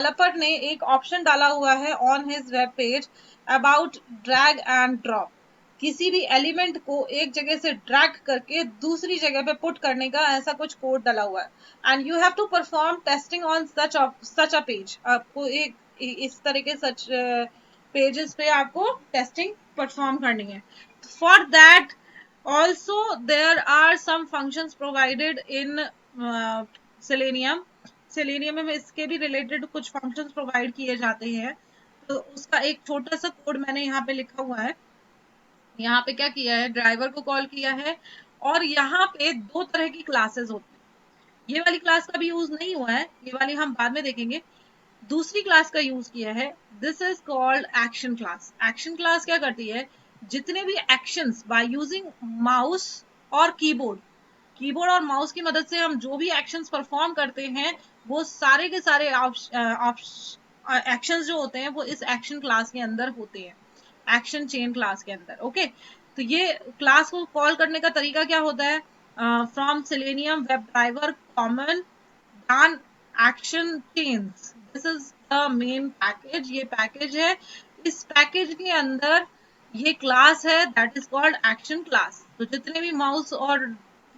Developer ने एक option डाला हुआ है on his web page about drag and drop. किसी भी एलिमेंट को एक जगह से ड्रैग करके दूसरी जगह पे पुट करने का ऐसा कुछ कोड डाला हुआ है। And you have to perform testing on such a page. आपको एक इस तरह के सच पेजेस पे आपको टेस्टिंग परफॉर्म करनी है। For that also there are some functions provided in selenium। Selenium में इसके भी रिलेटेड कुछ फंक्शंस प्रोवाइड किए जाते हैं। तो उसका एक छोटा सा कोड मैंने यहाँ पे लिखा हुआ है। यहाँ पे क्या किया है, ड्राइवर को कॉल किया है और यहाँ पे दो तरह की क्लासेस होती है। ये वाली क्लास का भी यूज नहीं हुआ है, ये वाली हम बाद में देखेंगे। दूसरी क्लास का यूज किया है, this is called action class. Action class क्या करती है, जितने भी एक्शंस बाय यूजिंग माउस और कीबोर्ड और माउस की मदद से हम जो भी एक्शंस परफॉर्म करते हैं वो सारे के सारे एक्शंस जो होते हैं वो इस एक्शन क्लास के अंदर होते हैं, एक्शन चेन क्लास के अंदर। ओके, तो ये क्लास को कॉल करने का तरीका क्या होता है, from Selenium web driver common dot action chains, this is the main package. ये पैकेज है, इस पैकेज के अंदर ये क्लास है that is called action class. तो जितने भी माउस और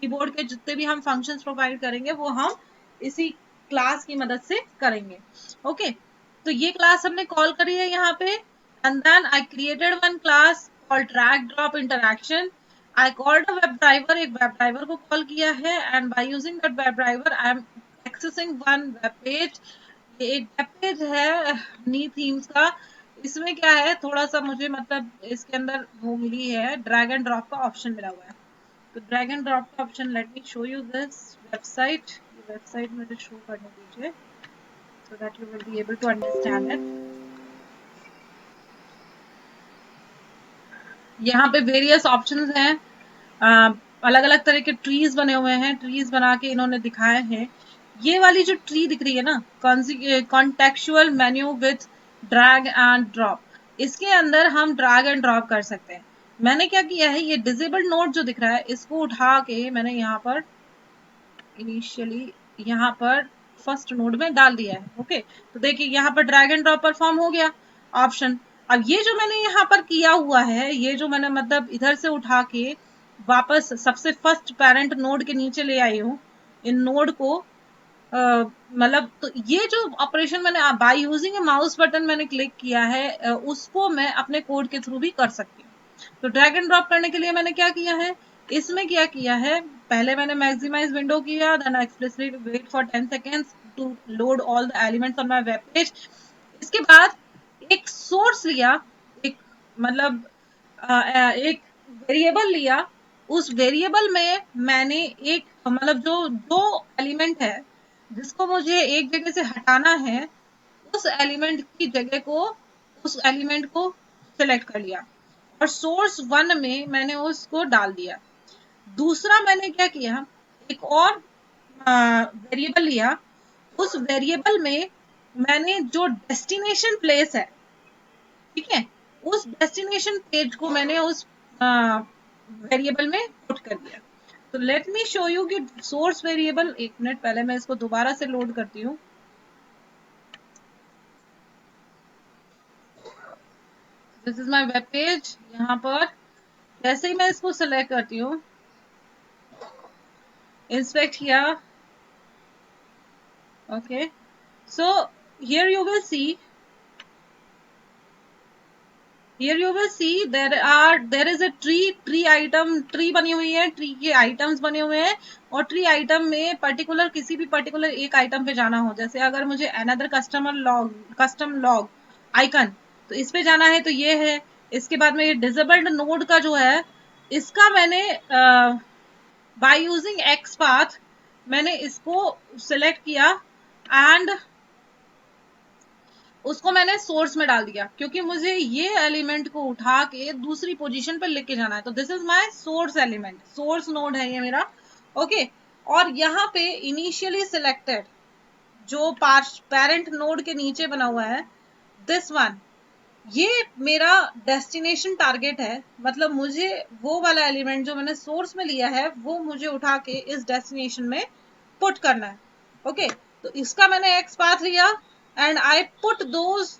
कीबोर्ड के जितने भी हम फंक्शंस प्रोवाइड करेंगे वो हम इसी क्लास की मदद से करेंगे। ओके, तो ये क्लास हमने कॉल करी है यहाँ पे। And then I created one class called drag drop interaction. I called a web driver, एक वेब ड्राइवर को कॉल किया है and by using that web driver I am accessing one web page. ये एक वेब पेज है नी themes का। इसमें क्या है, थोड़ा सा मुझे मतलब इसके अंदर वो मिली है, ड्रैग एंड ड्रॉप का ऑप्शन मिला हुआ है। तो ड्रैग एंड ड्रॉप का option, let me show you this website. ये वेबसाइट मुझे शो करने दीजिए so that you will be able to understand it. यहाँ पे वेरियस ऑप्शंस हैं, अलग अलग तरह के ट्रीज बने हुए हैं, ट्रीज बना के इन्होंने दिखाए हैं। ये वाली जो ट्री दिख रही है ना, contextual menu with drag and drop, इसके अंदर हम ड्रैग एंड ड्रॉप कर सकते हैं। मैंने क्या किया है, ये डिसेबल्ड नोड जो दिख रहा है इसको उठा के मैंने यहाँ पर इनिशियली यहाँ पर फर्स्ट नोड में डाल दिया है। ओके, तो देखिए यहाँ पर ड्रैग एंड ड्रॉप परफॉर्म हो गया ऑप्शन। अब ये जो मैंने यहाँ पर किया हुआ है, ये जो मैंने मतलब इधर से उठा के वापस सबसे फर्स्ट पेरेंट नोड के नीचे ले आई हूँ, इन नोड को मतलब तो ये जो ऑपरेशन मैंने by using A mouse button मैंने क्लिक किया है, उसको मैं अपने कोड के थ्रू भी कर सकती हूँ। तो ड्रैग एंड ड्रॉप करने के लिए मैंने क्या किया है, इसमें क्या किया है, पहले मैंने मैक्सिमाइज विंडो किया, then I explicitly wait for 10 seconds to load all the elements on my web page. इसके बाद एक सोर्स लिया, एक मतलब एक वेरिएबल लिया। उस वेरिएबल में मैंने एक मतलब जो दो एलिमेंट है जिसको मुझे एक जगह से हटाना है, उस एलिमेंट की जगह को, उस एलिमेंट को सिलेक्ट कर लिया और सोर्स वन में मैंने उसको डाल दिया। दूसरा मैंने क्या किया, एक और वेरिएबल लिया, उस वेरिएबल में मैंने जो डेस्टिनेशन प्लेस है, ठीक है, उस डेस्टिनेशन पेज को मैंने उस वेरिएबल में पुट कर दिया। तो लेट मी शो यू कि सोर्स वेरिएबल, एक मिनट पहले मैं इसको दोबारा से लोड करती हूँ। This is my web page. यहाँ पर जैसे ही मैं इसको सिलेक्ट करती हूँ, इंस्पेक्ट किया, okay, so here you will see, here you will see there is a tree item, tree बनी हुई है, ट्री के आइटम्स बने हुए हैं और ट्री आइटम में पर्टिकुलर किसी भी पर्टिकुलर एक आइटम पे जाना हो, जैसे अगर मुझे अनदर कस्टम लॉग आइकन, तो इस पे जाना है तो ये है। इसके बाद में ये डिसेबल्ड नोड का जो है, इसका मैंने बाय यूजिंग एक्स पाथ मैंने इसको सिलेक्ट किया एंड उसको मैंने सोर्स में डाल दिया, क्योंकि मुझे ये एलिमेंट को उठा के दूसरी पोजीशन पर लेके जाना है। तो this is my source element, source node है ये मेरा। ओके, और यहाँ पे इनिशियली सिलेक्टेड जो पेरेंट नोड के नीचे बना हुआ है, दिस वन, ये मेरा डेस्टिनेशन टारगेट है। मतलब मुझे वो वाला एलिमेंट जो मैंने सोर्स में लिया है वो मुझे उठा के इस डेस्टिनेशन में पुट करना है। ओके, तो इसका मैंने एक्स पाथ लिया एंड आई पुट दोज,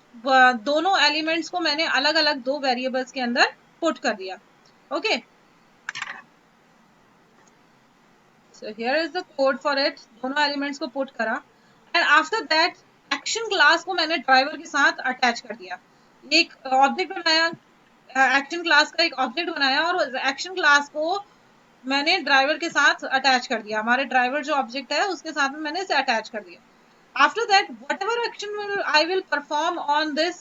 दोनों एलिमेंट्स को मैंने अलग अलग दो वेरिएबल्स के अंदर पुट कर दिया. Okay, so here is the code for it. दोनों एलिमेंट्स को पुट करा and after that action class को मैंने ड्राइवर के साथ अटैच कर दिया. एक ऑब्जेक्ट बनाया, एक्शन क्लास का एक ऑब्जेक्ट बनाया और एक्शन क्लास को मैंने ड्राइवर के साथ अटैच कर दिया. हमारे ड्राइवर जो ऑब्जेक्ट है उसके साथ में मैंने इसे अटैच कर दिया. After that whatever action I will perform on this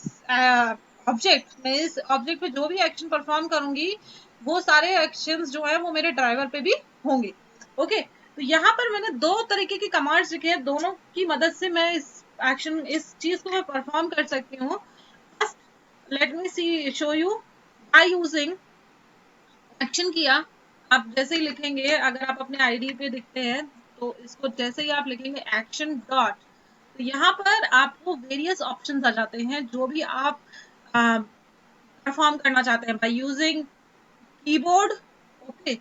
object, मैं इस ऑब्जेक्ट पे जो भी एक्शन परफॉर्म करूंगी वो सारे एक्शंस जो है वो मेरे ड्राइवर पे भी होंगे. ओके, तो यहाँ पर मैंने दो तरीके की कमांड्स लिखे हैं, दोनों की मदद से मैं इस एक्शन, इस चीज को मैं परफॉर्म कर सकती हूँ. First let me see show you by using action किया. आप जैसे ही लिखेंगे, अगर आप अपने आईडी पे दिखते हैं तो इसको जैसे ही आप लिखेंगे एक्शन डॉट, तो यहाँ पर आपको वेरियस ऑप्शंस आ जाते हैं जो भी आप परफॉर्म करना चाहते हैं बाय यूजिंग कीबोर्ड. ओके,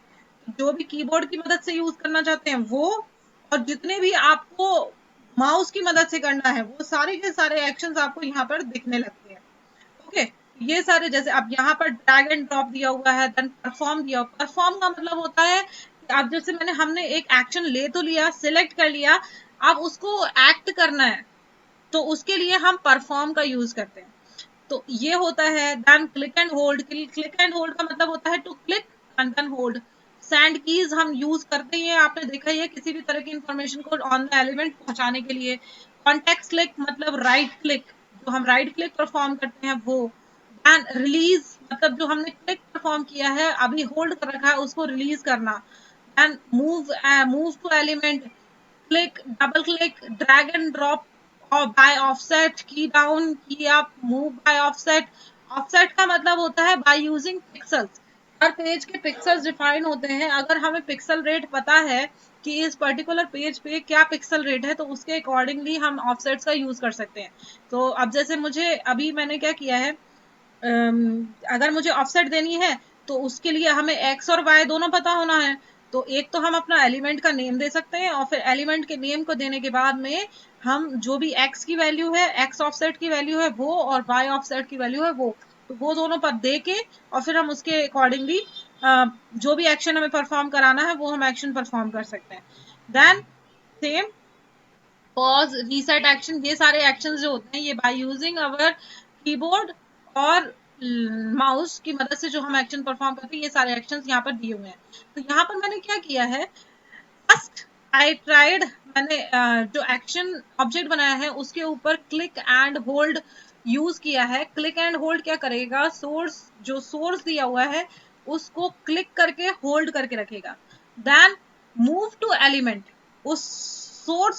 जो भी कीबोर्ड की मदद से यूज करना चाहते हैं वो, और जितने भी आपको माउस की मदद से करना है वो सारे के सारे एक्शंस आपको यहाँ पर दिखने लगते हैं. ओके, ये सारे जैसे अब यहाँ पर ड्रैग एंड ड्रॉप दिया हुआ है, देन परफॉर्म दिया. परफॉर्म का मतलब होता है कि अब जैसे हमने एक एक्शन ले तो लिया, सिलेक्ट कर लिया, अब उसको एक्ट करना है तो उसके लिए हम परफॉर्म का यूज करते हैं. तो ये होता है. Then click and hold. Click and hold का मतलब होता है to click and then hold. Send keys हम यूज करते हैं, आपने देखा ही है, किसी भी तरह की इंफॉर्मेशन को ऑन द एलिमेंट पहुंचाने के लिए. कॉन्टेक्स्ट क्लिक मतलब राइट क्लिक, जो हम राइट क्लिक परफॉर्म करते हैं वो. एंड रिलीज मतलब जो हमने क्लिक परफॉर्म किया है अभी होल्ड कर रखा है उसको रिलीज करना. And move, move to element, click, double click, drag and drop और by offset, key down, key up, move by offset. Offset का मतलब होता है बाय यूजिंग पिक्सल्स. हर पेज के पिक्सल्स डिफाइन होते हैं. अगर हमें पिक्सल रेट पता है कि इस पर्टिकुलर पेज पे क्या पिक्सल रेट है तो उसके अकॉर्डिंगली हम ऑफसेट्स का यूज कर सकते हैं. तो अब जैसे मुझे अभी मैंने क्या किया है, अगर मुझे ऑफसेट देनी है तो उसके लिए हमें एक्स और वाई दोनों पता होना है. तो एक तो हम अपना एलिमेंट का नेम दे सकते हैं और फिर एलिमेंट के नेम को देने के बाद में हम जो भी एक्स की वैल्यू है, एक्स ऑफसेट की वैल्यू है वो, और वाई ऑफसेट की वैल्यू है वो, तो वो दोनों पर दे के और फिर हम उसके अकॉर्डिंगली जो भी एक्शन हमें परफॉर्म कराना है वो हम एक्शन परफॉर्म कर सकते हैं. Then same pause, reset action, ये सारे एक्शन जो होते हैं ये बाय यूजिंग अवर कीबोर्ड और माउस की मदद से जो हम एक्शन परफॉर्म करते हैं ये सारे एक्शंस यहाँ पर दिए हुए हैं. तो यहाँ पर मैंने क्या किया है, फर्स्ट आई ट्राइड, मैंने जो एक्शन ऑब्जेक्ट बनाया है उसके ऊपर क्लिक एंड होल्ड यूज किया है. क्लिक एंड होल्ड क्या करेगा, सोर्स, जो सोर्स दिया हुआ है उसको क्लिक करके होल्ड करके रखेगा. देन मूव टू एलिमेंट, उस सोर्स